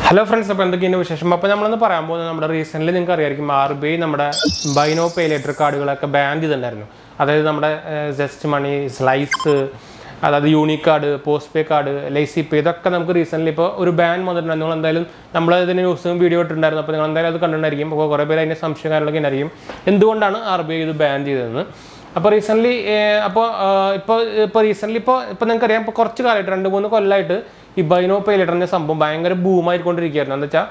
Hello friends, അപ്പോൾ എന്തൊക്കെയാണ് വിശേഷം? അപ്പോൾ നമ്മൾ ഇന്ന് പറയാൻ പോകുന്നത് നമ്മുടെ റീസെന്റ്ലി നിങ്ങൾക്ക് അറിയായിരിക്കും RBI നമ്മുടെ ബൈ നോ പേ ലെറ്റർ കാർഡുകളൊക്കെ ബാൻ ചെയ്തിട്ടുണ്ടായിരുന്നു. അതായത് നമ്മുടെ ജസ്റ്റ് മണി, സ്ലൈസ്, അതായത് unique card, post pay card, lazy pay ഇതൊക്കെ നമുക്ക് റീസെന്റ്ലി ഇപ്പോൾ ഒരു ബാൻ വന്നിട്ടുണ്ടായിരുന്നു. നിങ്ങൾ എന്തായാലും നമ്മൾ ഇതിന് ന്യൂസും വീഡിയോ ഇട്ടിട്ടുണ്ടായിരുന്നു. അപ്പോൾ നിങ്ങൾ എന്തായാലും അത് കണ്ടിട്ടുണ്ടായിരിക്കും. അപ്പോൾ കുറേ പേര് അതിൻ്റെ സംശയകാരങ്ങളൊക്കെ ഉണ്ടായിരിക്കും എന്തുകൊണ്ടാണ് RBI ഇത് ബാൻ ചെയ്തതെന്ന്. അപ്പോൾ റീസെൻ്റ്ലി ഇപ്പോൾ നിങ്ങൾക്കറിയാം, ഇപ്പോൾ കുറച്ച് കാലമായിട്ട് 2-3 കൊല്ലമായിട്ട് ഈ ബൈ നോ പേ ലെറ്ററിൻ്റെ സംഭവം ഭയങ്കര ബൂമായിക്കൊണ്ടിരിക്കുകയായിരുന്നു. എന്താ വെച്ചാൽ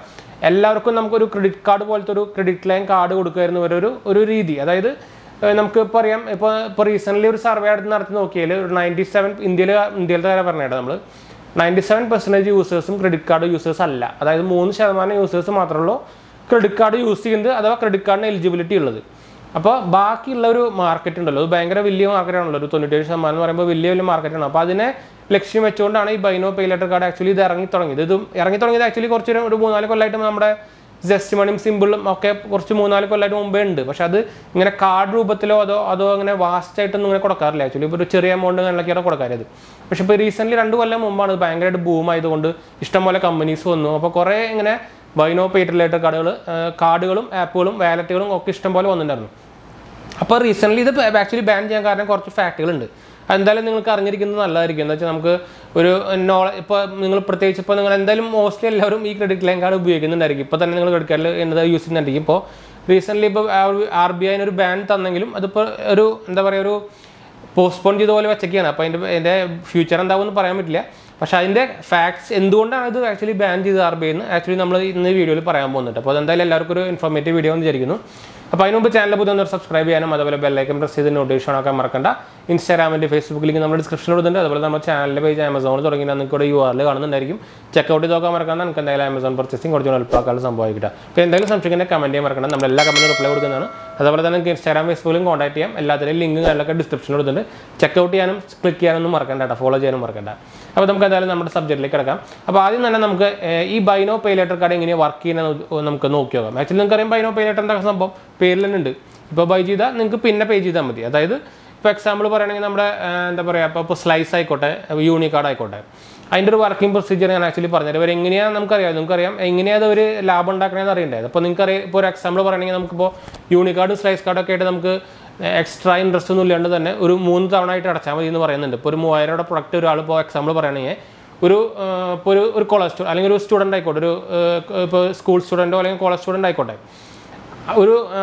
എല്ലാവർക്കും നമുക്കൊരു ക്രെഡിറ്റ് കാർഡ് പോലത്തെ ഒരു ക്രെഡിറ്റ് ലൈൻ കാർഡ് കൊടുക്കുമായിരുന്നു ഒരു രീതി. അതായത് നമുക്ക് ഇപ്പോൾ അറിയാം, ഇപ്പോൾ റീസെൻ്റ്ലി ഒരു സർവേ നടത്തി നോക്കിയാൽ ഒരു 97 ഇന്ത്യയിലത്തെ കാര്യം പറഞ്ഞിട്ട് നമ്മൾ 97% യൂസേഴ്സും ക്രെഡിറ്റ് കാർഡ് യൂസേഴ്സ് അല്ല. അതായത് 3% യൂസേഴ്സ് മാത്രമേ ഉള്ളൂ ക്രെഡിറ്റ് കാർഡ് യൂസ് ചെയ്യുന്നത്, അഥവാ ക്രെഡിറ്റ് കാർഡിന് എലിജിബിലിറ്റി ഉള്ളത്. അപ്പോൾ ബാക്കിയുള്ള ഒരു മാർക്കറ്റ് ഉണ്ടല്ലോ, അത് ഭയങ്കര വലിയ മാർക്കറ്റാണല്ലോ. ഒരു 97% എന്ന് പറയുമ്പോൾ വലിയ മാർക്കറ്റാണ്. അപ്പോൾ അതിനെ ലക്ഷ്യം വെച്ചുകൊണ്ടാണ് ഈ buy now pay later card actually ഇത് ഇറങ്ങി തുടങ്ങിയത്. ആക്ച്വലി ഒരു 3-4 കൊല്ലമായിട്ട് നമ്മുടെ ജസ്റ്റ് മണിയും സിമ്പിളും ഒക്കെ കുറച്ച് 3-4 കൊല്ലമായിട്ട് മുമ്പേ ഉണ്ട്. പക്ഷെ അത് ഇങ്ങനെ കാർഡ് രൂപത്തിലോ അതോ അങ്ങനെ വാസ്റ്റ് ആയിട്ടൊന്നും ഇങ്ങനെ കൊടുക്കാറില്ല. ആക്ച്വലി ഇപ്പോൾ ഒരു ചെറിയ എമൗണ്ട് അങ്ങനെയൊക്കെയാണ് കൊടുക്കാറ്. പക്ഷെ ഇപ്പോൾ റീസെൻ്റ്ലി 2 കൊല്ലം മുമ്പാണ് ഇത് ഭയങ്കരമായിട്ട് ബൂം ആയതുകൊണ്ട് ഇഷ്ടംപോലെ കമ്പനീസ് വന്നു. അപ്പോൾ കുറേ ഇങ്ങനെ ബൈ നോ പേ ലെറ്റർ കാർഡുകളും ആപ്പുകളും വാലറ്റുകളും ഒക്കെ ഇഷ്ടംപോലെ വന്നിട്ടുണ്ടായിരുന്നു. അപ്പോൾ റീസെൻ്റ്ലി ഇത് ആക്ച്വലി ബാൻ ചെയ്യാൻ കാരണം കുറച്ച് ഫാക്റ്റുകളുണ്ട്. എന്തായാലും നിങ്ങൾക്ക് അറിഞ്ഞിരിക്കുന്നത് നല്ലതായിരിക്കും. എന്താ വെച്ചാൽ നമുക്ക് ഒരു ഇപ്പോൾ നിങ്ങൾ പ്രത്യേകിച്ച് ഇപ്പോൾ നിങ്ങൾ എന്തായാലും മോസ്റ്റ്ലി എല്ലാവരും ഈ ക്രെഡിറ്റ് ലൈൻ കാർഡ് ഉപയോഗിക്കുന്നുണ്ടായിരിക്കും. ഇപ്പോൾ തന്നെ നിങ്ങൾ ക്രെഡിറ്റ് കാർഡിൽ എന്താ യൂസ് ചെയ്യുന്നുണ്ടായിരിക്കും. ഇപ്പോൾ റീസെൻ്റ്ലി ഇപ്പോൾ RBI ഒരു ബാൻ തന്നെങ്കിലും അതിപ്പോൾ ഒരു എന്താ പറയുക, ഒരു പോസ്റ്റ്പോൺ ചെയ്ത പോലെ വെച്ചൊക്കെയാണ്. അപ്പോൾ അതിൻ്റെ ഫ്യൂച്ചർ എന്താവുമെന്ന് പറയാൻ പറ്റില്ല. പക്ഷേ അതിൻ്റെ ഫാക്ട്സ് എന്തുകൊണ്ടാണ് ഇത് ആക്ച്വലി ബാൻ ചെയ്ത് RBI എന്ന് ആക്ച്വലി നമ്മൾ ഇന്ന് വീഡിയോയിൽ പറയാൻ പോകുന്നുണ്ട്. അപ്പോൾ അതെന്തായാലും എല്ലാവർക്കും ഒരു ഇൻഫോർമേറ്റീവ് വീഡിയോ എന്ന് വിചാരിക്കുന്നു. അപ്പോൾ അതിന് മുമ്പ് ചാനൽ പുതിയ സബ്സ്ക്രൈബ് ചെയ്യാനും അതുപോലെ ബെല്ലൈക്കൺ പ്രസ് ചെയ്ത് നോട്ടിഫിക്കേഷൻ ആക്കാൻ മറക്കണ്ട. ഇൻസ്റ്റാഗ്രാമിൻ്റെ ഫേസ്ബുക്ക് ലിങ്ക് നമ്മുടെ ഡിസ്ക്രിപ്ഷനിൽ ഇടുന്നുണ്ട്. അതുപോലെ നമ്മുടെ ചാനലിൻ്റെ പേജ് ആമസോണിൽ തുടങ്ങി നിങ്ങൾക്ക് ഇവിടെ URL കാണുന്നുണ്ടായിരിക്കും. ചെക്കൗട്ട് ചെയ്ത് നോക്കാൻ മറക്കാണ്ട് നമുക്ക് എന്തായാലും ആമസോൺ പർച്ചേസിംഗ് കുറച്ച് എളുപ്പമാക്കാനുള്ള സംഭവിക്കട്ടെ. അപ്പോൾ എന്തായാലും സംശയിക്കുന്ന കമൻറ്റ് ചെയ്യാൻ മറക്കണം. നമ്മൾ എല്ലാ കമൻറ്റും റിപ്ലൈ കൊടുക്കുന്നതാണ്. അതുപോലെ തന്നെ നിങ്ങൾക്ക് ഇൻസ്റ്റാഗ്രാം ഫേസ്ബുക്കിലും കോൺടാക്ട് ചെയ്യാം. എല്ലാത്തിൻ്റെയും ലിങ്ക് കാര്യങ്ങളൊക്കെ ഡിസ്ക്രിപ്ഷനിൽ ഇടുന്നുണ്ട്. ചെക്കൗട്ട് ചെയ്യാനും ക്ലിക്ക് ചെയ്യാനൊന്നും മറക്കണ്ട കേട്ടോ, ഫോളോ ചെയ്യാനും മറക്കണ്ട. അപ്പോൾ നമുക്ക് എന്തായാലും നമ്മുടെ സബ്ജക്റ്റിലേക്ക് കിടക്കാം. അപ്പോൾ ആദ്യം തന്നെ നമുക്ക് ഈ buy now pay later card എങ്ങനെയാണ് വർക്ക് ചെയ്യുന്നത് നമുക്ക് നോക്കി നോക്കാം. ആക്ച്വലി നിങ്ങൾക്കറിയാം ബൈ നോ പേ ലെറ്റർ എന്താ സംഭവം പേരിൽ തന്നെ ഉണ്ട്. ഇപ്പോൾ ബൈ ചെയ്താൽ നിങ്ങൾക്ക് പിന്നെ പേ ചെയ്താൽ മതി. അതായത് ഇപ്പോൾ എക്സാമ്പിൾ പറയുകയാണെങ്കിൽ നമ്മുടെ എന്താ പറയുക, ഇപ്പോൾ സ്ലൈസ് ആയിക്കോട്ടെ, യൂണിക് കാർഡ് ആയിക്കോട്ടെ, അതിൻ്റെ ഒരു വർക്കിംഗ് പ്രൊസീജിയർ ഞാൻ ആക്ച്വലി പറഞ്ഞത്. ഇവർ എങ്ങനെയാണ് നിങ്ങൾക്കറിയാം എങ്ങനെയാണ് അത് ഒരു ലാഭം ഉണ്ടാക്കണമെന്ന് അറിയേണ്ടത്. അപ്പോൾ നിങ്ങൾക്കറിയാം, ഇപ്പോൾ ഒരു എക്സാമ്പിൾ പറയുകയാണെങ്കിൽ നമുക്കിപ്പോൾ യൂണിക് കാർഡ് സ്ലൈസ് കാർഡൊക്കെ ആയിട്ട് നമുക്ക് എക്സ്ട്രാ ഇൻട്രസ്റ്റ് ഒന്നും ഇല്ലാണ്ട് തന്നെ ഒരു 3 തവണ ആയിട്ട് അടച്ചാൽ മതി എന്ന് പറയുന്നുണ്ട്. ഇപ്പോൾ ഒരു 3000 പ്രൊഡക്റ്റ് ഒരാൾ ഇപ്പോൾ എക്സാമ്പിൾ പറയുകയാണെങ്കിൽ ഒരു കോളേജ് സ്റ്റുഡൻറ്റ് അല്ലെങ്കിൽ ഒരു സ്റ്റുഡൻ്റ് ആയിക്കോട്ടെ, ഇപ്പോൾ സ്കൂൾ സ്റ്റുഡൻറ്റോ അല്ലെങ്കിൽ കോളേജ് സ്റ്റുഡൻ്റ് ആയിക്കോട്ടെ,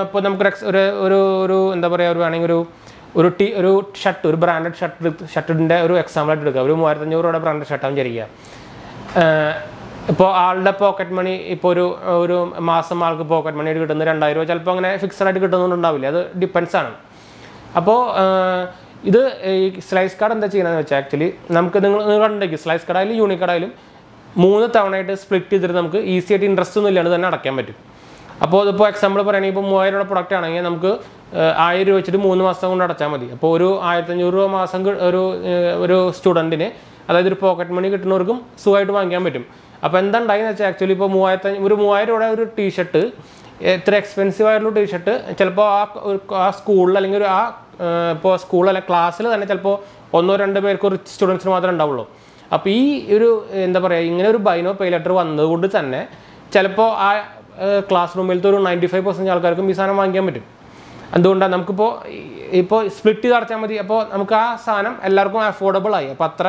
ഇപ്പോൾ നമുക്ക് ഒരു എന്താ പറയുക, വേണമെങ്കിൽ ഒരു ഷർട്ട്, ഒരു ബ്രാൻഡഡ് ഷർട്ടിൻ്റെ ഒരു എക്സാമ്പിളായിട്ട് എടുക്കുക. ഒരു 3500 രൂപയുടെ ബ്രാൻഡഡ് ഷർട്ടാവും വിചാരിക്കുക. ഇപ്പോൾ ആളുടെ പോക്കറ്റ് മണി ഇപ്പോൾ ഒരു മാസം ആൾക്ക് പോക്കറ്റ് മണി ആയിട്ട് കിട്ടുന്നത് 2000 രൂപ, ചിലപ്പോൾ അങ്ങനെ ഫിക്സഡ് ആയിട്ട് കിട്ടുന്നുണ്ടാവില്ല, അത് ഡിപ്പെൻസ് ആണ്. അപ്പോൾ ഇത് ഈ സ്ലൈസ് കാർഡ് എന്താ ചെയ്യണമെന്ന് വെച്ചാൽ ആക്ച്വലി നമുക്ക് നിങ്ങൾ കണ്ടെങ്കിൽ സ്ലൈസ് കാർഡായാലും യൂണിക് കാർഡായാലും 3 തവണയായിട്ട് സ്പ്ലിറ്റ് ചെയ്തിട്ട് നമുക്ക് ഈസി ആയിട്ട് ഇൻട്രസ്റ്റ് ഒന്നും ഇല്ലാണ്ട് തന്നെ അടയ്ക്കാൻ പറ്റും. അപ്പോൾ ഇതിപ്പോൾ എക്സാമ്പിൾ പറയുകയാണെങ്കിൽ ഇപ്പോൾ 3000 രൂപ പ്രൊഡക്റ്റ് ആണെങ്കിൽ നമുക്ക് 1000 രൂപ വെച്ചിട്ട് 3 മാസം കൊണ്ട് അടച്ചാൽ മതി. അപ്പോൾ ഒരു 1500 രൂപ മാസം ഒരു സ്റ്റുഡൻറ്റിന്, അതായത് ഒരു പോക്കറ്റ് മണി കിട്ടുന്നവർക്കും സുഖമായിട്ട് വാങ്ങിക്കാൻ പറ്റും. അപ്പോൾ എന്താ ഉണ്ടായെന്ന് വെച്ചാൽ ആക്ച്വലി ഇപ്പോൾ 3000 രൂപയുടെ ഒരു ടീഷർട്ട്, എത്ര എക്സ്പെൻസീവ് ആയിട്ടുള്ള ടീഷർട്ട് ചിലപ്പോൾ ആ സ്കൂളിൽ അല്ലെങ്കിൽ ഇപ്പോൾ സ്കൂൾ അല്ലെങ്കിൽ ക്ലാസ്സിൽ തന്നെ ചിലപ്പോൾ 1-2 പേർക്ക് റിച്ച് സ്റ്റുഡൻസിന് മാത്രമേ ഉണ്ടാവുള്ളൂ. അപ്പോൾ ഈ ഒരു എന്താ പറയുക, ഇങ്ങനെ ഒരു ബൈ നോ പേ ലെറ്റർ വന്നതുകൊണ്ട് തന്നെ ചിലപ്പോൾ ആ ക്ലാസ് റൂമിലത്തെ ഒരു 95% ആൾക്കാർക്കും ഈ സാധനം വാങ്ങിക്കാൻ പറ്റും. എന്തുകൊണ്ടാണ് ഇപ്പോൾ സ്പ്ലിറ്റ് ചെയ്ത് അടച്ചാൽ മതി. അപ്പോൾ നമുക്ക് ആ സാധനം എല്ലാവർക്കും അഫോർഡബിൾ ആയി. അപ്പോൾ അത്ര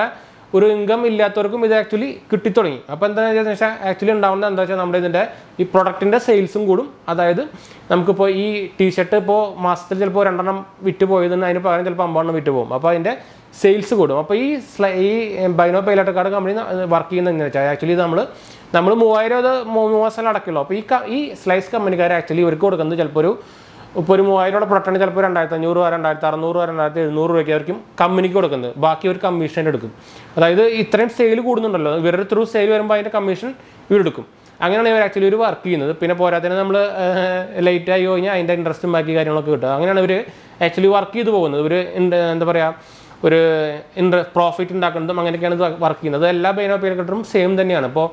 ഒരു ഇൻകം ഇല്ലാത്തവർക്കും ഇത് ആക്ച്വലി കിട്ടിത്തുടങ്ങി. അപ്പോൾ എന്താണെന്ന് വെച്ചാൽ ആക്ച്വലി ഉണ്ടാവുന്നത് എന്താ വെച്ചാൽ നമ്മുടെ ഇതിൻ്റെ ഈ പ്രൊഡക്റ്റിൻ്റെ സെയിൽസും കൂടും. അതായത് നമുക്കിപ്പോൾ ഈ ടീഷർട്ട് ഇപ്പോൾ മാസത്തിൽ ചിലപ്പോൾ 2 എണ്ണം വിറ്റ് പോയതിന് അതിന് പകരം ചിലപ്പോൾ 50 എണ്ണം വിറ്റ് പോകും. അപ്പോൾ അതിൻ്റെ സെയിൽസ് കൂടും. അപ്പോൾ ഈ buy now pay later card company work ചെയ്യുന്നത് എങ്ങനെയാണെന്ന് വെച്ചാൽ ആക്ച്വലി നമ്മൾ 3000 അത് 3 മാസം അടക്കുള്ളൂ. അപ്പോൾ ഈ സ്ലൈസ് കമ്പനിക്കാർ ആക്ച്വലി ഇവർക്ക് കൊടുക്കുന്നത് ചിലപ്പോൾ ഒരു 3000 രൂപ പ്രൊഡക്റ്റാണ് ചിലപ്പോൾ 2500 രൂപ, 2600 രൂപ, 2700 രൂപയ്ക്ക് ആയിരിക്കും കമ്പനിക്ക് കൊടുക്കുന്നത്. ബാക്കി ഒരു കമ്മീഷൻ എടുക്കും. അതായത് ഇത്രയും സെയിൽ കൂടുന്നുണ്ടല്ലോ, ഇവരുടെ ത്രൂ സെയിൽ വരുമ്പോൾ അതിൻ്റെ കമ്മീഷൻ ഇവരെടുക്കും. അങ്ങനെയാണ് ഇവർ ആക്ച്വലി ഒരു വർക്ക് ചെയ്യുന്നത്. പിന്നെ പോരാത്തതിന് നമ്മൾ ലേറ്റ് ആയി കഴിഞ്ഞാൽ അതിൻ്റെ ഇൻട്രസ്റ്റും ബാക്കി കാര്യങ്ങളൊക്കെ കിട്ടും. അങ്ങനെയാണ് ഇവർ ആക്ച്വലി വർക്ക് ചെയ്ത് പോകുന്നത്. ഇവർ എന്താ പറയുക, ഒരു പ്രോഫിറ്റ് ഉണ്ടാക്കുന്നതും അങ്ങനെയൊക്കെയാണ് ഇത് വർക്ക് ചെയ്യുന്നത്. എല്ലാ ബൈ നോ പേ ലെറ്ററും സെയിം തന്നെയാണ്. ഇപ്പോൾ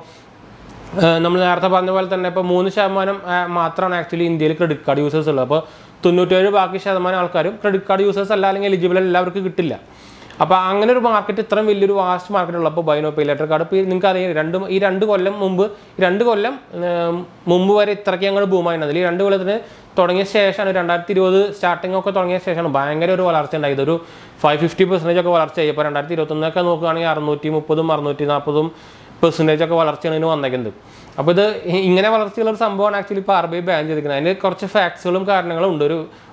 നമ്മൾ നേരത്തെ പറഞ്ഞ പോലെ തന്നെ ഇപ്പോൾ 3% മാത്രമാണ് ആക്ച്വലി ഇന്ത്യയിൽ ക്രെഡിറ്റ് കാർഡ് യൂസേഴ്സ് ഉള്ളത്. അപ്പോൾ 97 ബാക്കി ശതമാനം ആൾക്കാരും ക്രെഡിറ്റ് കാർഡ് യൂസേഴ്സ് അല്ല, അല്ലെങ്കിൽ എലിജിബിൾ എല്ലാവർക്കും കിട്ടില്ല. അപ്പോൾ അങ്ങനെ ഒരു മാർക്കറ്റ് ഇത്രയും വലിയൊരു വാസ്റ്റ് മാർക്കറ്റ് ഉള്ളപ്പോൾ buy now pay later card ഇപ്പോൾ നിങ്ങൾക്ക് അറിയാം ഈ രണ്ട് കൊല്ലം മുമ്പ് വരെ ഇത്രയ്ക്ക് ഞങ്ങൾ ബൂമായിരുന്നത്. ഈ 2 കൊല്ലത്തിന് തുടങ്ങിയ ശേഷമാണ് 2020 സ്റ്റാർട്ടിംഗ് ഒക്കെ തുടങ്ങിയ ശേഷമാണ് ഭയങ്കര ഒരു വളർച്ച ഉണ്ടായത്. ഒരു 550% ഒക്കെ വളർച്ച ആയി. ഇപ്പോൾ 2021 നോക്കുകയാണെങ്കിൽ 630-640% ഒക്കെ വളർച്ചയാണ് ഇതിന് വന്നേക്കുന്നത്. അപ്പോൾ ഇത് ഇങ്ങനെ വളർച്ചയുള്ള ഒരു സംഭവമാണ് ആക്ച്വലി ഇപ്പോൾ RBI ബാൻ ചെയ്തിരിക്കുന്നത്. അതിന് കുറച്ച് ഫാക്ട്സുകളും കാരണങ്ങളും ഉണ്ട്.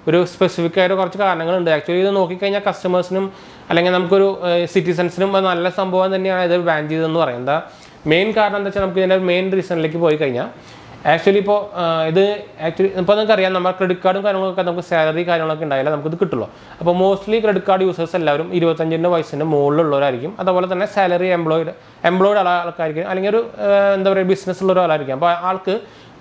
ഒരു സ്പെസിഫിക് ആയിട്ട് കുറച്ച് കാരണങ്ങളുണ്ട്. ആക്ച്വലി ഇത് നോക്കിക്കഴിഞ്ഞാൽ കസ്റ്റമേഴ്സിനും അല്ലെങ്കിൽ നമുക്കൊരു സിറ്റിസൺസിനും നല്ല സംഭവം തന്നെയാണ് ഇത് ബാൻ ചെയ്തതെന്ന് പറയുന്നത്. മെയിൻ കാരണം എന്താ വെച്ചാൽ നമുക്ക് ഇതിൻ്റെ മെയിൻ റീസണിലേക്ക് പോയി കഴിഞ്ഞാൽ ആക്ച്വലി ഇപ്പോൾ നിങ്ങൾക്ക് അറിയാം, നമ്മുടെ ക്രെഡിറ്റ് കാർഡും കാര്യങ്ങളൊക്കെ നമുക്ക് സാലറി കാര്യങ്ങളൊക്കെ ഉണ്ടായാലും നമുക്കിത് കിട്ടുള്ളൂ. അപ്പോൾ മോസ്റ്റ്ലി ക്രെഡിറ്റ് കാർഡ് യൂസേഴ്സ് എല്ലാവരും 25 വയസ്സിൻ്റെ മുകളിലുള്ളവരായിരിക്കും. അതുപോലെ തന്നെ സാലറി എംപ്ലോയിഡ് ആൾക്കാർക്ക് അല്ലെങ്കിൽ ഒരു എന്താ പറയുക ബിസിനസ് ഉള്ള ഒരാളായിരിക്കും. അപ്പോൾ ആൾക്ക്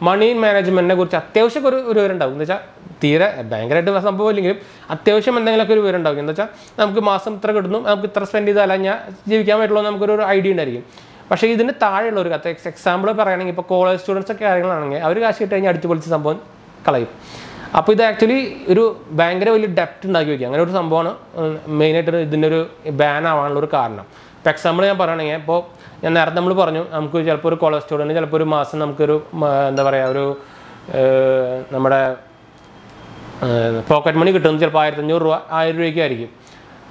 മണി മാനേജ്മെൻറ്റിനെ കുറിച്ച് അത്യാവശ്യം ഒരു വിവരമുണ്ടാവും. എന്ന് വെച്ചാൽ തീരെ ഭയങ്കരമായിട്ട് സംഭവം ഇല്ലെങ്കിലും അത്യാവശ്യം എന്തെങ്കിലുമൊക്കെ ഒരു വിവരമുണ്ടാവും. എന്ന് വെച്ചാൽ നമുക്ക് മാസം ഇത്ര കിട്ടുന്നു, നമുക്ക് ഇത്ര സ്പെൻഡ് ചെയ്താൽ ഞാൻ ജീവിക്കാൻ പറ്റുള്ളൂ നമുക്കൊരു ഐഡിയ ഉണ്ടായിരിക്കും. പക്ഷേ ഇതിന് താഴെയുള്ളവർ എക്സാമ്പിൾ പറയുകയാണെങ്കിൽ ഇപ്പോൾ കോളേജ് സ്റ്റുഡൻസ് ഒക്കെ കാര്യങ്ങളാണെങ്കിൽ അവർ കാശ് കിട്ടി കഴിഞ്ഞാൽ അടിച്ചു പൊളിച്ച സംഭവം കളയും. അപ്പോൾ ഇത് ആക്ച്വലി ഒരു ഭയങ്കര വലിയ ഡെപ്റ്റ് ഉണ്ടാക്കി വയ്ക്കുക. അങ്ങനെ ഒരു സംഭവമാണ് മെയിനായിട്ട് ഇതിൻ്റെ ഒരു ബാൻ ആവാനുള്ള ഒരു കാരണം. ഇപ്പോൾ എക്സാമ്പിൾ ഞാൻ പറയുകയാണെങ്കിൽ ഇപ്പോൾ ഞാൻ നേരത്തെ നമ്മൾ പറഞ്ഞു നമുക്ക് ചിലപ്പോൾ ഒരു കോളേജ് സ്റ്റുഡൻറ്റ് ചിലപ്പോൾ ഒരു മാസം നമുക്കൊരു എന്താ പറയുക ഒരു നമ്മുടെ പോക്കറ്റ് മണി കിട്ടുന്നത് ചിലപ്പോൾ 1500 രൂപ 1000 രൂപയ്ക്കായിരിക്കും.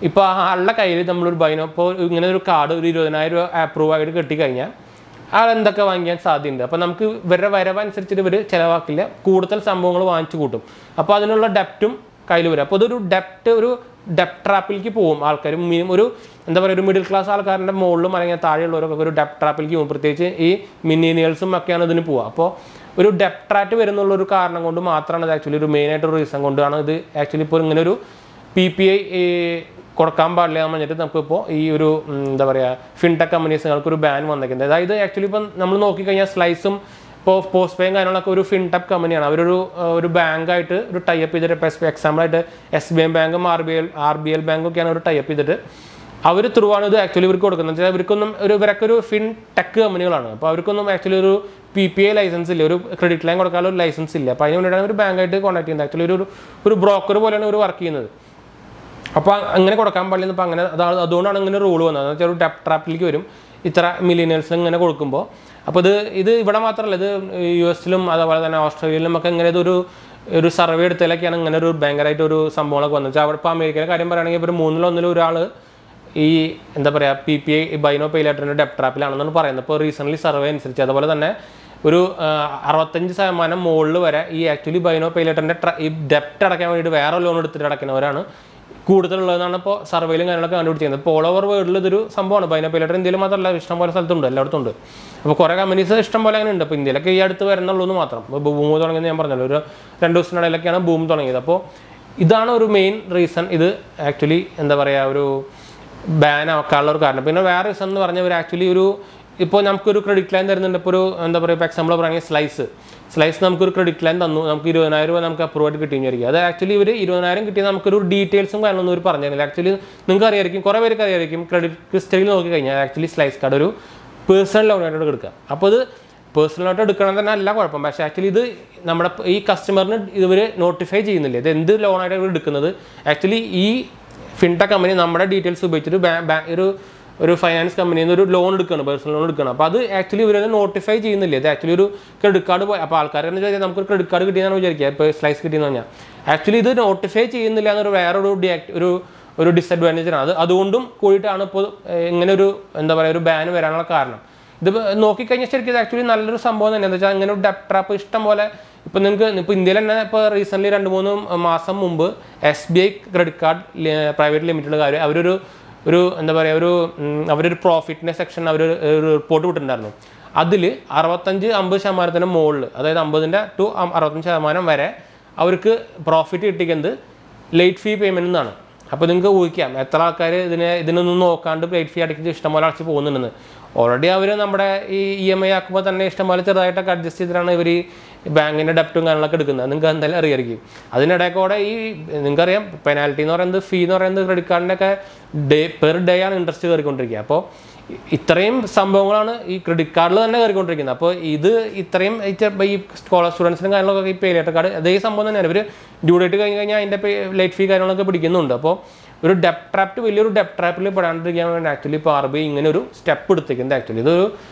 ഇപ്പോൾ ആളുടെ കയ്യിൽ നമ്മളൊരു ബൈനോ ഇപ്പോൾ ഇങ്ങനെ ഒരു കാർഡ് ഒരു 20,000 രൂപ അപ്രൂവ് ആയിട്ട് കിട്ടിക്കഴിഞ്ഞാൽ ആൾ എന്തൊക്കെ വാങ്ങിക്കാൻ സാധ്യതയുണ്ട്. അപ്പോൾ നമുക്ക് ഇവരുടെ വരവനുസരിച്ചിട്ട് ഇവർ ചിലവാക്കില്ല, കൂടുതൽ സംഭവങ്ങൾ വാങ്ങിച്ചു കൂട്ടും. അപ്പോൾ അതിനുള്ള ഡെപ്റ്റും കയ്യിൽ വരും. അപ്പോൾ ഒരു ഡെപ്റ്റ് ട്രാപ്പിലേക്ക് പോകും ആൾക്കാർ. ഒരു എന്താ പറയുക ഒരു മിഡിൽ ക്ലാസ് ആൾക്കാരുടെ മുകളിലും അല്ലെങ്കിൽ താഴെയുള്ളവരൊക്കെ ഒരു ഡെപ്റ്റ് ട്രാപ്പിലേക്ക് പോകും. പ്രത്യേകിച്ച് ഈ മില്ലേനിയൽസും ഒക്കെയാണ് ഇതിന് പോവുക. അപ്പോൾ ഒരു ഡെപ്റ്റ് ട്രാപ്പ് വരുന്നുള്ളൊരു കാരണം കൊണ്ട് മാത്രമാണ് ഇത് ആക്ച്വലി ഒരു മെയിനായിട്ടൊരു റീസൺ കൊണ്ടാണ് ഇത് ആക്ച്വലി ഇപ്പോൾ ഇങ്ങനെ ഒരു PPI കൊടുക്കാൻ പാടില്ല എന്ന് പറഞ്ഞിട്ട് നമുക്കിപ്പോൾ ഈ ഒരു എന്താ പറയുക ഫിൻടെക് കമ്പനീസുകൾക്ക് ഒരു ബാൻ വന്നിരിക്കുന്നത്. അതായത് ആക്ച്വലി ഇപ്പം നമ്മൾ നോക്കിക്കഴിഞ്ഞാൽ സ്ലൈസും ഇപ്പോൾ പോസ്റ്റ് പേയും കാര്യങ്ങളൊക്കെ ഒരു ഫിൻടെക് കമ്പനിയാണ്. അവരൊരു ബാങ്കായിട്ട് ഒരു ടൈപ്പ് ചെയ്തിട്ട് എക്സാമ്പിളായിട്ട് SBI ബാങ്കും RBL ബാങ്കും ഒക്കെയാണ് ഒരു ടൈപ്പ് ചെയ്തിട്ട് അവർ ത്രൂ ആണ് ഇത് ആക്ച്വലി ഇവർക്ക് കൊടുക്കുന്നത്. ഇവരൊക്കെ ഒരു ഫിൻടെക് കമ്പനികളാണ്. അപ്പോൾ അവർക്കൊന്നും ആക്ച്വലി ഒരു PPI ലൈസൻസ് ഇല്ല, ഒരു ക്രെഡിറ്റ് ലൈൻ കൊടുക്കാനുള്ള ഒരു ലൈസൻസ് ഇല്ല. അപ്പോൾ അതിന് വേണ്ടിയിട്ടാണ് ഒരു ബാങ്കായിട്ട് കോൺടാക്ട് ചെയ്യുന്നത്. ആക്ച്വലി ഒരു ബ്രോക്കർ പോലെയാണ് ഒരു വർക്ക് ചെയ്യുന്നത്. അപ്പോൾ അങ്ങനെ കൊടുക്കാൻ പാടില്ല. ഇപ്പോൾ അങ്ങനെ അതുകൊണ്ടാണ് ഇങ്ങനെ റൂൾ വന്നത്. എന്ന് വെച്ചാൽ ഒരു ഡെപ്റ്റ് ട്രാപ്പിലേക്ക് വരും ഇത്ര മില്ലിയനേഴ്സ് ഇങ്ങനെ കൊടുക്കുമ്പോൾ. അപ്പോൾ ഇത് ഇവിടെ മാത്രമല്ല, ഇത് US-ലും അതുപോലെ തന്നെ ഓസ്ട്രേലിയയിലും ഒക്കെ ഇങ്ങനെ ഒരു സർവേ എടുത്തതിലൊക്കെയാണ് ഇങ്ങനെ ഒരു ഭയങ്കരമായിട്ട് ഒരു സംഭവങ്ങളൊക്കെ വന്നത്. അവിടെ ഇപ്പോൾ അമേരിക്കയിലെ കാര്യം പറയുകയാണെങ്കിൽ ഇപ്പോൾ 3-1 ഒരാൾ ഈ എന്താ പറയുക PPI ബൈനോ പേ ലേറ്ററിൻ്റെ ഡെപ്റ്റ് ട്രാപ്പിലാണെന്നാണ് പറയുന്നത്. ഇപ്പോൾ റീസെൻ്റ്ലി സർവേ അനുസരിച്ച് അതുപോലെ തന്നെ ഒരു 65% മുകളിൽ വരെ ഈ ആക്ച്വലി ബൈനോ പേ ലേറ്ററിൻ്റെ ഈ ഡെപ്റ്റ് അടയ്ക്കാൻ വേണ്ടിയിട്ട് വേറെ ലോൺ എടുത്തിട്ട് അടയ്ക്കുന്നവരാണ് കൂടുതലുള്ളതെന്നാണ് ഇപ്പോൾ സർവേയിലും കാര്യങ്ങളൊക്കെ കണ്ടുപിടിച്ചിരുന്നത്. ഇപ്പോൾ ഓൾ ഓവർ വേൾഡിൽ ഇതൊരു സംഭവമാണ്. ബൈനോ പേ ലേറ്റർ ഇന്ത്യയിൽ മാത്രമല്ല ഇഷ്ടം പോലെ സ്ഥലത്തുണ്ട്, എല്ലായിടത്തും ഉണ്ട്. അപ്പോൾ കുറേ കമ്പനീസ് ഇഷ്ടം പോലെ അങ്ങനെ ഉണ്ട്. അപ്പോൾ ഇന്ത്യയിലൊക്കെ ഈ അടുത്ത് വരുന്നുള്ളൂ എന്ന് മാത്രം. ഇപ്പോൾ ബൂം തുടങ്ങിയത് ഞാൻ പറഞ്ഞല്ലോ, ഒരു 2 ദിവസത്തിനിടയിലൊക്കെയാണ് ബൂം തുടങ്ങിയത്. അപ്പോൾ ഇതാണ് ഒരു മെയിൻ റീസൺ ഇത് ആക്ച്വലി എന്താ പറയുക ഒരു ബാൻ ആക്കാനുള്ള ഒരു കാരണം. പിന്നെ വേറെ റീസൺ എന്ന് പറഞ്ഞാൽ ആക്ച്വലി ഇപ്പോൾ നമുക്കൊരു ക്രെഡിറ്റ് ലൈൻ തരുന്നുണ്ട്. ഇപ്പോൾ ഒരു എന്താ പറയുക ഇപ്പോൾ എക്സാമ്പിൾ പറയുകയാണെങ്കിൽ സ്ലൈസ് നമുക്കൊരു ക്രെഡിറ്റ് ലൈൻ തന്നു, നമുക്ക് 20,000 രൂപ നമുക്ക് അപ്രൂവ് ആയിട്ട് കിട്ടിയിരിക്കും. അത് ആക്ച്വലി ഇവർ 20,000 കിട്ടിയാൽ നമുക്കൊരു ഡീറ്റെയിൽസും കാര്യങ്ങളൊന്നും ഇവർ പറഞ്ഞില്ല. ആക്ച്വലി നിങ്ങൾക്ക് അറിയായിരിക്കും, കുറേ പേർക്ക് അറിയായിരിക്കും, ക്രെഡിറ്റ് ഹിസ്റ്ററിയിൽ നോക്കിക്കഴിഞ്ഞാൽ ആക്ച്വലി സ്ലൈസ് കാർഡ് ഒരു പേഴ്സണൽ ലോണായിട്ട് എടുക്കുക. അപ്പോൾ ഇത് പേഴ്സണലായിട്ട് എടുക്കണം തന്നെ അല്ല കുഴപ്പം. പക്ഷേ ആക്ച്വലി ഇത് നമ്മുടെ ഈ കസ്റ്റമറിന് ഇവർ നോട്ടിഫൈ ചെയ്യുന്നില്ല ഇത് എന്ത് ലോണായിട്ട് ഇവർ എടുക്കുന്നത്. ആക്ച്വലി ഈ ഫിൻടെക് കമ്പനി നമ്മുടെ ഡീറ്റെയിൽസ് ഉപയോഗിച്ചിട്ട് ഒരു ഫൈനാൻസ് കമ്പനിയിൽ നിന്ന് ഒരു ലോൺ എടുക്കുകയാണ്, പേഴ്സണൽ ലോൺ എടുക്കണം. അപ്പോൾ അത് ആക്ച്വലി ഇവരത് നോട്ടിഫൈ ചെയ്യുന്നില്ല. ഇത് ആക്ച്വലി ഒരു ക്രെഡിറ്റ് കാർഡ് പോയി അപ്പോൾ ആൾക്കാർ എന്ന് ചോദിച്ചാൽ നമുക്കൊരു ക്രെഡിറ്റ് കാർഡ് കിട്ടിയെന്നാണ് വിചാരിക്കുക, ഇപ്പോൾ സ്ലൈസ് കിട്ടിയെന്ന് പറഞ്ഞാൽ. ആക്ച്വലി ഇത് നോട്ടിഫൈ ചെയ്യുന്നില്ല എന്നൊരു വേറൊരു ഡിസഡ്വാൻറ്റേജാണ്. അതുകൊണ്ടും കൂടിയിട്ടാണ് ഇപ്പോൾ ഇങ്ങനെ ഒരു എന്താ പറയുക ഒരു ബാൻ വരാനുള്ള കാരണം. ഇത് നോക്കിക്കഴിഞ്ഞാൽ ശരിക്കും ഇത് ആക്ച്വലി നല്ലൊരു സംഭവം തന്നെ. എന്താ വെച്ചാൽ ഇങ്ങനെ ഒരു ഡെപ്റ്റ് ട്രാപ്പ് ഇഷ്ടം പോലെ ഇപ്പോൾ ഇന്ത്യയിൽ തന്നെ ഇപ്പോൾ റീസെൻ്റ്ലി 2-3 മാസം മുമ്പ് SBI credit card private limited കാര്യം ഒരു എന്താ പറയുക അവരൊരു പ്രോഫിറ്റിൻ്റെ സെക്ഷൻ ഒരു റിപ്പോർട്ട് വിട്ടിട്ടുണ്ടായിരുന്നു. അതിൽ 65-50% മുകളിൽ, അതായത് 50% to 65% വരെ അവർക്ക് പ്രോഫിറ്റ് കിട്ടിക്കുന്നത് ലേറ്റ് ഫീ പേയ്മെൻറ്റ് എന്നാണ്. അപ്പോൾ നിങ്ങൾക്ക് ഊഹിക്കാം എത്ര ആൾക്കാർ ഇതിനൊന്നും നോക്കാണ്ട് ലേറ്റ് ഫീ അടയ്ക്കുന്നത് ഇഷ്ടംപോലെ അടച്ച് പോകുന്നുണ്ടെന്ന്. ഓൾറെഡി അവർ നമ്മുടെ ഈ EMI ആക്കുമ്പോൾ തന്നെ ഇഷ്ടംപോലെ ചെറുതായിട്ടൊക്കെ അഡ്ജസ്റ്റ് ചെയ്തിട്ടാണ് ഇവർ ഈ ബാങ്കിൻ്റെ ഡെപ്റ്റും കാര്യങ്ങളൊക്കെ എടുക്കുന്നത്. നിങ്ങൾക്ക് എന്തായാലും അറിയായിരിക്കും. അതിനിടയ്ക്കൂടെ ഈ നിങ്ങൾക്കറിയാം പെനാൽറ്റി എന്ന് പറയുന്നത് ഫീ എന്ന് പറയുന്നത് ക്രെഡിറ്റ് കാർഡിൻ്റെയൊക്കെ പെർ ഡേ ആണ് ഇൻട്രസ്റ്റ് കയറിക്കൊണ്ടിരിക്കുക. അപ്പോൾ ഇത്രയും സംഭവങ്ങളാണ് ഈ ക്രെഡിറ്റ് കാർഡിൽ തന്നെ കയറിക്കൊണ്ടിരിക്കുന്നത്. അപ്പോൾ ഇത് ഇത്രയും ഈ സ്കോളർ സ്റ്റുഡൻസിനും കാര്യങ്ങളൊക്കെ ഈ പേ ലേറ്റർ കാർഡ് അതേ സംഭവം തന്നെയാണ്. ഇവർ ഡ്യൂ ഡേറ്റ് കഴിഞ്ഞ് കഴിഞ്ഞാൽ അതിൻ്റെ ലേറ്റ് ഫീ കാര്യങ്ങളൊക്കെ പിടിക്കുന്നുണ്ട്. അപ്പോൾ ഒരു ഡെപ്റ്റ് ട്രാപ്പ് വലിയൊരു ഡെപ്റ്റ് ട്രാപ്പിൽ പെടാണ്ടിരിക്കാൻ വേണ്ടി ആക്ച്വലി ഇപ്പോൾ RBI ഇങ്ങനെ ഒരു സ്റ്റെപ്പ് എടുത്തിരിക്കുന്നത്. ആക്ച്വലി ഇതൊരു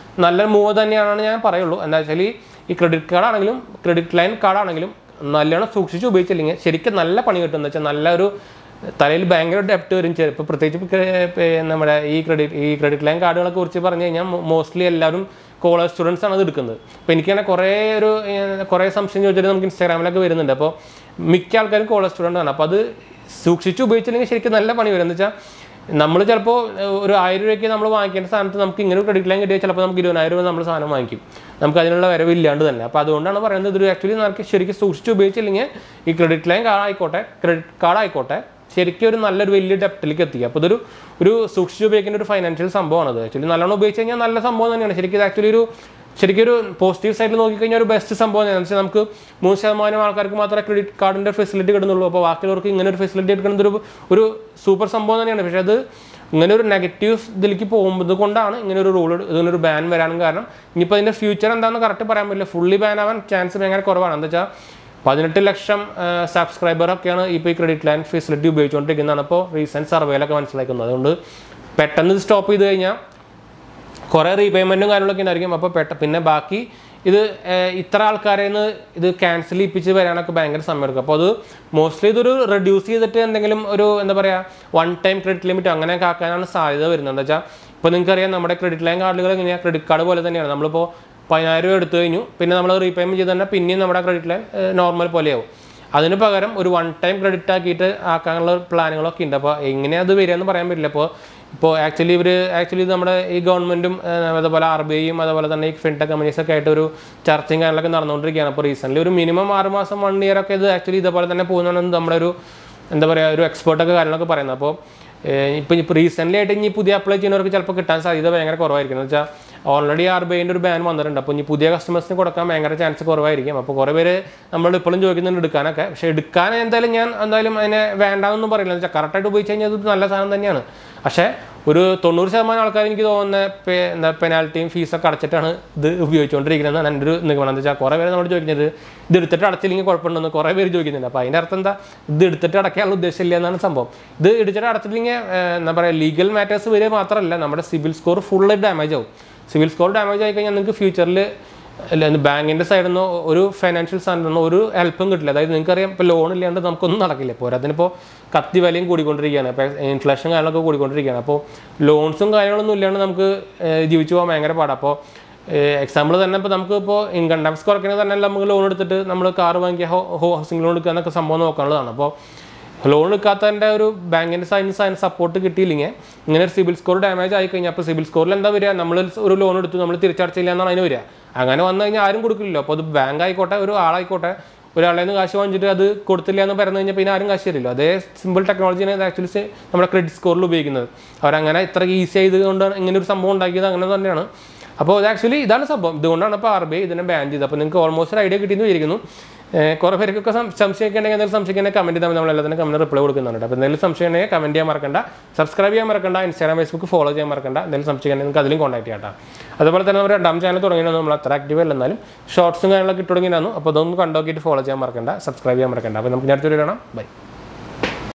നല്ല മൂവ് തന്നെയാണെന്ന് ഞാൻ പറയുള്ളൂ. എന്താ വെച്ചാൽ ഈ ക്രെഡിറ്റ് കാർഡ് ആണെങ്കിലും ക്രെഡിറ്റ് ലൈൻ കാർഡ് ആണെങ്കിലും നല്ലോണം സൂക്ഷിച്ച് ഉപയോഗിച്ചില്ലെങ്കിൽ ശരിക്കും നല്ല പണി കിട്ടും. എന്ന് വെച്ചാൽ നല്ലൊരു തലയിൽ ഭയങ്കര ഡെപ്റ്റ് വരും. ഇപ്പോൾ പ്രത്യേകിച്ച് നമ്മുടെ ഈ ക്രെഡിറ്റ് ലൈൻ കാർഡുകളെ കുറിച്ച് പറഞ്ഞു കഴിഞ്ഞാൽ മോസ്റ്റ്ലി എല്ലാവരും കോളേജ് സ്റ്റുഡൻസ് ആണ് അത് എടുക്കുന്നത്. അപ്പോൾ എനിക്ക് തന്നെ കുറേ സംശയം ചോദിച്ചിട്ട് നമുക്ക് ഇൻസ്റ്റാഗ്രാമിലൊക്കെ വരുന്നുണ്ട്. അപ്പോൾ മിക്ക ആൾക്കാരും കോളേജ് സ്റ്റുഡൻ്റ് ആണ്. അപ്പോൾ അത് സൂക്ഷിച്ച് ഉപയോഗിച്ചില്ലെങ്കിൽ ശരിക്കും നല്ല പണി വരും. എന്ന് വെച്ചാൽ നമ്മൾ ചിലപ്പോൾ ഒരു 1000 രൂപയ്ക്ക് നമ്മൾ വാങ്ങിക്കേണ്ട സ്ഥാനത്ത് നമുക്ക് ഇങ്ങനെ ഒരു ക്രെഡിറ്റ് ലൈൻ കിട്ടിയാൽ ചിലപ്പോൾ നമുക്ക് 20,000 രൂപ നമ്മൾ സാധനം വാങ്ങിക്കും. നമുക്ക് അതിനുള്ള വരവില്ലാണ്ട് തന്നെ. അപ്പോൾ അതുകൊണ്ടാണ് പറയുന്നത് ഇതൊരു ആക്ച്വലി നമുക്ക് ശരിക്കും സൂക്ഷിച്ച് ഉപയോഗിച്ചില്ലെങ്കിൽ ഈ ക്രെഡിറ്റ് ലൈൻ കാർഡ് ആയിക്കോട്ടെ ക്രെഡിറ്റ് കാർഡ് ആയിക്കോട്ടെ ശരിക്കും ഒരു നല്ലൊരു വലിയ ഡെപ്റ്റിലേക്ക് എത്തിക്കുക. അപ്പോൾ ഒരു സൂക്ഷിച്ച് ഉപയോഗിക്കേണ്ട ഒരു ഫൈനാൻഷ്യൽ സംഭവമാണത്. ആക്ച്വലി നല്ലോണം ഉപയോഗിച്ച് കഴിഞ്ഞാൽ നല്ല സംഭവം തന്നെയാണ്. ശരിക്കും ഇത് ആക്ച്വലി ഒരു പോസിറ്റീവ് സൈഡിൽ നോക്കിക്കഴിഞ്ഞാൽ ഒരു ബെസ്റ്റ് സംഭവം എന്ന് വെച്ചാൽ നമുക്ക് 3% ആൾക്കാർക്ക് മാത്രമേ ക്രെഡിറ്റ് കാർഡിൻ്റെ ഫെസിലിറ്റി കിട്ടുന്നുള്ളൂ. അപ്പോൾ ബാക്കിയുള്ളവർക്ക് ഇങ്ങനെ ഒരു ഫെസിലിറ്റി എടുക്കുന്നത് ഒരു സൂപ്പർ സംഭവം തന്നെയാണ്. പക്ഷേ അത് ഇങ്ങനെ ഒരു നെഗറ്റീവ് ഇതിലേക്ക് പോകുന്നത് കൊണ്ടാണ് ഇങ്ങനെ ഒരു റൂൾ ഇതിനൊരു ബാൻ വരാനും കാരണം. ഇനിയിപ്പോൾ അതിൻ്റെ ഫ്യൂച്ചർ എന്താണെന്ന് കറക്റ്റ് പറയാൻ പറ്റില്ല. ഫുള്ളി ബാൻ ആവാൻ ചാൻസ് ഭയങ്കര കുറവാണ്. എന്താ വെച്ചാൽ 18 ലക്ഷം സബ്സ്ക്രൈബറൊക്കെയാണ് ഇപ്പോൾ ഈ ക്രെഡിറ്റ് ലൈൻ ഫെസിലിറ്റി ഉപയോഗിച്ചുകൊണ്ടിരിക്കുന്നതാണ് ഇപ്പോൾ റീസെൻറ്റ് സർവേയിലൊക്കെ മനസ്സിലാക്കുന്നത്. അതുകൊണ്ട് പെട്ടെന്ന് ഇത് സ്റ്റോപ്പ് ചെയ്ത് കഴിഞ്ഞാൽ കുറേ റീപേയ്മെൻറ്റും കാര്യങ്ങളൊക്കെ ഉണ്ടായിരിക്കും. അപ്പോൾ പിന്നെ ബാക്കി ഇത് ഇത്ര ആൾക്കാരെ ഇത് ക്യാൻസൽ ചെയ്യിപ്പിച്ച് വരാനൊക്കെ ഭയങ്കര സമയം എടുക്കും. അപ്പോൾ അത് മോസ്റ്റ്ലി ഇതൊരു റെഡ്യൂസ് ചെയ്തിട്ട് എന്തെങ്കിലും ഒരു എന്താ പറയുക 1 ടൈം ക്രെഡിറ്റ് ലിമിറ്റ് അങ്ങനെയൊക്കെ ആക്കാനാണ് സാധ്യത വരുന്നത്. എന്താ വെച്ചാൽ ഇപ്പോൾ നിങ്ങൾക്കറിയാം നമ്മുടെ ക്രെഡിറ്റ് ലൈൻ കാർഡുകൾ എങ്ങനെയാണ് ക്രെഡിറ്റ് കാർഡ് പോലെ തന്നെയാണ്. നമ്മളിപ്പോൾ 10,000 രൂപ എടുത്തു കഴിഞ്ഞു പിന്നെ നമ്മൾ റീപേയ്മെൻറ്റ് ചെയ്ത് തന്നെ പിന്നെയും നമ്മുടെ ക്രെഡിറ്റ് ലൈൻ നോർമൽ പോലെയാവും. അതിന് പകരം ഒരു 1 ടൈം ക്രെഡിറ്റ് ആക്കിയിട്ട് ആക്കാനുള്ള പ്ലാനുകളൊക്കെ ഉണ്ട്. അപ്പോൾ എങ്ങനെയാണ് അത് വരിക എന്ന് പറയാൻ പറ്റില്ല. ഇപ്പോൾ ആക്ച്വലി നമ്മുടെ ഈ ഗവൺമെൻറ്റും അതുപോലെ RBIയും അതുപോലെ തന്നെ ഈ ഫിൻടെക് കമ്പനീസൊക്കെ ആയിട്ട് ഒരു ചർച്ചയും കാര്യങ്ങളൊക്കെ നടന്നുകൊണ്ടിരിക്കുകയാണ്. അപ്പോൾ റീസെൻ്റ്ലി ഒരു മിനിമം 6 മാസം 1 ഇയർ ഒക്കെ ഇത് ആക്ച്വലി ഇതേപോലെ തന്നെ പോകുന്നതാണ് നമ്മുടെ എന്താ പറയുക ഒരു എക്സ്പേർട്ടൊക്കെ കാര്യങ്ങളൊക്കെ പറയുന്നത്. അപ്പോൾ ഇപ്പോൾ റീസെൻ്റ്ലി ആയിട്ട് ഇനി പുതിയ അപ്ലൈ ചെയ്യുന്നവർക്ക് ചിലപ്പോൾ കിട്ടാൻ സാധ്യത ഭയങ്കര കുറവായിരിക്കും. എന്ന് വെച്ചാൽ ഓൾറെഡി RBIൻ്റെ ഒരു ബാൻ വന്നിട്ടുണ്ട്. അപ്പോൾ ഇനി പുതിയ കസ്റ്റമേഴ്സിന് കൊടുക്കാൻ ഭയങ്കര ചാൻസ് കുറവായിരിക്കും. അപ്പോൾ കുറേ പേര് നമ്മളോട് ഇപ്പോഴും ചോദിക്കുന്നുണ്ട് എടുക്കാനൊക്കെ. പക്ഷേ എടുക്കാൻ എന്തായാലും അതിനെ വേണ്ടാന്നൊന്നും പറയില്ല. എന്ന് വെച്ചാൽ കറക്റ്റായിട്ട് ഉപയോഗിച്ച് കഴിഞ്ഞാൽ അത് നല്ല സാധനം തന്നെയാണ്. പക്ഷേ ഒരു 90% ആൾക്കാർ എനിക്ക് തോന്നുന്ന പെനാൽറ്റിയും ഫീസൊക്കെ അടച്ചിട്ടാണ് ഇത് ഉപയോഗിച്ചുകൊണ്ടിരിക്കുന്നത് എൻ്റെ ഒരു നിഗമനം. എന്താ വെച്ചാൽ കുറേ പേര് നമ്മൾ ചോദിക്കുന്നത് ഇത് എടുത്തിട്ട് അടച്ചില്ലെങ്കിൽ കുഴപ്പമുണ്ടെന്ന് കുറേ പേര് ചോദിക്കുന്നുണ്ട്. അപ്പോൾ അതിൻ്റെ അർത്ഥം എന്താ ഇത് എടുത്തിട്ട് അടയ്ക്കാനുള്ള ഉദ്ദേശമില്ല എന്നാണ് സംഭവം. ഇത് എടുത്തിട്ട് അടച്ചില്ലെങ്കിൽ എന്താ പറയുക ലീഗൽ മാറ്റേഴ്സ് വരിക മാത്രമല്ല നമ്മുടെ സിവിൽ സ്കോർ ഫുള്ള് ഡാമേജ് ആവും. സിവിൽ സ്കോർ ഡാമേജ് ആയി കഴിഞ്ഞാൽ നിങ്ങൾക്ക് ഫ്യൂച്ചറിൽ ബാങ്കിൻ്റെ സൈഡിൽ നിന്ന് ഒരു ഫൈനാൻഷ്യൽ സൈഡിൽ നിന്ന് ഒരു ഹെൽപ്പും കിട്ടില്ല. അതായത് നിങ്ങൾക്കറിയാം ഇപ്പോൾ ലോൺ ഇല്ലാണ്ട് നമുക്കൊന്നും നടക്കില്ല. പോരാതിനിപ്പോൾ കത്തി വിലയും കൂടിക്കൊണ്ടിരിക്കുകയാണ്. ഇപ്പോൾ ഇൻഫ്ലേഷൻ കാര്യങ്ങളൊക്കെ കൂടിക്കൊണ്ടിരിക്കുകയാണ്. അപ്പോൾ ലോൺസും കാര്യങ്ങളൊന്നും ഇല്ലാണ്ട് നമുക്ക് ജീവിച്ചു പോകാൻ ഭയങ്കര പാടാണ്. അപ്പോൾ എക്സാമ്പിൾ തന്നെ ഇപ്പോൾ നമുക്കിപ്പോൾ ഇൻകം ടാക്സ് കുറയ്ക്കുന്നത് തന്നെ നമുക്ക് ലോൺ എടുത്തിട്ട് നമ്മൾ കാർ വാങ്ങിക്കുക ഹൗസിംഗ് ലോൺ എടുക്കുക എന്നൊക്കെ സംഭവം നോക്കാനുള്ളതാണ്. അപ്പോൾ ലോൺ എടുക്കാത്തതിൻ്റെ ഒരു ബാങ്കിൻ്റെ സൈഡിന് സപ്പോർട്ട് കിട്ടിയില്ലെങ്കിൽ ഇങ്ങനെ ഒരു സിബിൽ സ്കോർ ഡാമേജ് ആയി കഴിഞ്ഞാൽ അപ്പോൾ സിബിൽ സ്കോറിൽ എന്താ വരിക നമ്മൾ ഒരു ലോൺ എടുത്തു നമ്മൾ തിരിച്ചടച്ചില്ല എന്നാണ് അതിന് വരിക. അങ്ങനെ വന്നു കഴിഞ്ഞാൽ ആരും കൊടുക്കില്ലല്ലോ. അപ്പോൾ അത് ബാങ്ക് ആയിക്കോട്ടെ ഒരാളായിക്കോട്ടെ ഒരാളെ നിന്ന് കാശ് വാങ്ങിച്ചിട്ട് അത് കൊടുത്തില്ല എന്ന് പറഞ്ഞു കഴിഞ്ഞാൽ പിന്നെ ആരും കാശ് തരില്ലോ. അതേ സിമ്പിൾ ടെക്നോളജിയാണ് ആക്ച്വലി നമ്മുടെ ക്രെഡിറ്റ് സ്കോറിൽ ഉപയോഗിക്കുന്നത്. അവരങ്ങനെ ഇത്ര ഈസി ആയതുകൊണ്ടാണ് ഇങ്ങനെ ഒരു സംഭവം ഉണ്ടാക്കിയത്. അങ്ങനെ തന്നെയാണ്. അപ്പോൾ അത് ആക്ച്വലി ഇതാണ് സംഭവം. ഇതുകൊണ്ടാണ് ഇപ്പോൾ RBI ഇതിനെ ബാൻ ചെയ്തത്. അപ്പോൾ നിങ്ങൾക്ക് ഓൾമോസ്റ്റ് ഒരു ഐഡിയ കിട്ടിയെന്ന് വിചാരിക്കുന്നു. കുറേ പേർക്കൊക്കെ സംശയമൊക്കെ ഉണ്ടെങ്കിൽ എന്തെങ്കിലും സംശയിക്കുന്നത് കമൻറ്റ് ചെയ്താൽ നമ്മളെല്ലാത്തിനും കമൻറ്റ് റിപ്ലൈ കൊടുക്കുന്നുണ്ട്. അപ്പോൾ എന്തെങ്കിലും സംശയം ഉണ്ടെങ്കിൽ കമൻറ്റ് ചെയ്യാൻ മറക്കണ്ട, സബ്സ്ക്രൈബ് ചെയ്യാൻ മറക്കണ്ട, ഇൻസ്റ്റാഗ്രാം ഫേസ്ബുക്ക് ഫോളോ ചെയ്യാൻ മറക്കണ്ട. എന്തെങ്കിലും സംശയം ഉണ്ടെങ്കിൽ നിങ്ങൾക്ക് അതിലും കോൺടാക്ട് ചെയ്യാം. അതുപോലെ തന്നെ നമ്മുടെ 2ാം ചാനൽ തുടങ്ങിയാണ് നമ്മൾ അത്ര ആക്റ്റീവ് അല്ല എന്നാലും ഷോർട്സും കാര്യങ്ങളൊക്കെ ഇട്ട് തുടങ്ങിയിരുന്നു. അപ്പോൾ അതൊന്നും കണ്ടോക്കിയിട്ട് ഫോളോ ചെയ്യാൻ മറക്കണ്ട, സബ്സ്ക്രൈബ് ചെയ്യാൻ മറക്കണ്ട. അപ്പോൾ നമുക്ക് അടുത്തൊരു കാണാം. ബൈ.